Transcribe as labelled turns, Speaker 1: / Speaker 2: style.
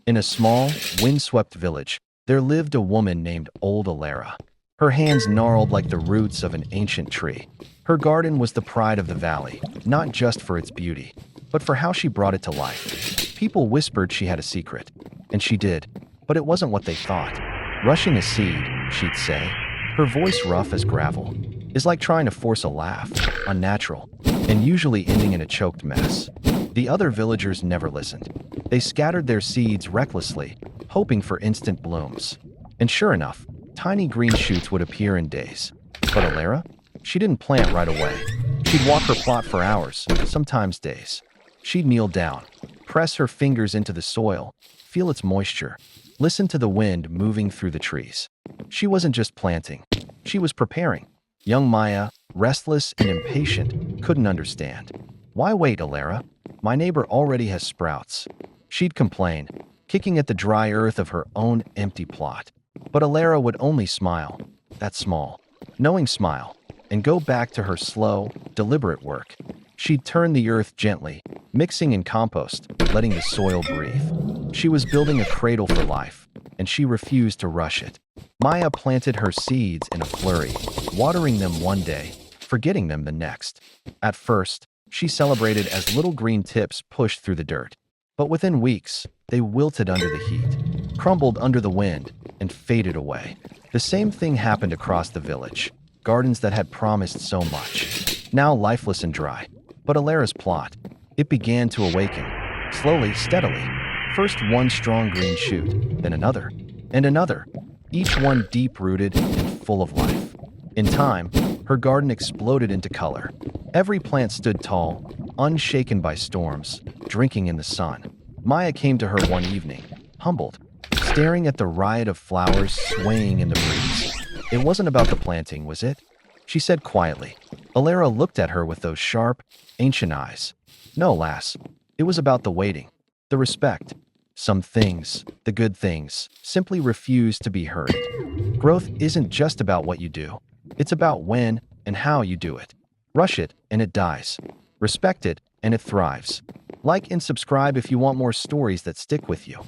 Speaker 1: In a small, windswept village, there lived a woman named Old Alara. Her hands gnarled like the roots of an ancient tree. Her garden was the pride of the valley, not just for its beauty, but for how she brought it to life. People whispered she had a secret, and she did, but it wasn't what they thought. Rushing a seed, she'd say, her voice rough as gravel, is like trying to force a laugh, unnatural, and usually ending in a choked mess. The other villagers never listened. They scattered their seeds recklessly, hoping for instant blooms. And sure enough, tiny green shoots would appear in days. But Alara? She didn't plant right away. She'd walk her plot for hours, sometimes days. She'd kneel down, press her fingers into the soil, feel its moisture, listen to the wind moving through the trees. She wasn't just planting, she was preparing. Young Maya, restless and impatient, couldn't understand. Why wait, Alara? My neighbor already has sprouts. She'd complain, kicking at the dry earth of her own empty plot. But Alara would only smile, that small, knowing smile, and go back to her slow, deliberate work. She'd turn the earth gently, mixing in compost, letting the soil breathe. She was building a cradle for life, and she refused to rush it. Maya planted her seeds in a flurry, watering them one day, forgetting them the next. At first, she celebrated as little green tips pushed through the dirt. But within weeks, they wilted under the heat, crumbled under the wind, and faded away. The same thing happened across the village. Gardens that had promised so much, now lifeless and dry. But Alara's plot, it began to awaken, slowly, steadily. First one strong green shoot, then another, and another, each one deep-rooted and full of life. In time, her garden exploded into color. Every plant stood tall, unshaken by storms, drinking in the sun. Maya came to her one evening, humbled, staring at the riot of flowers swaying in the breeze. It wasn't about the planting, was it? She said quietly. Alara looked at her with those sharp, ancient eyes. No, lass. It was about the waiting, the respect. Some things, the good things, simply refuse to be hurried. Growth isn't just about what you do. It's about when and how you do it. Rush it, and it dies. Respect it, and it thrives. Like and subscribe if you want more stories that stick with you.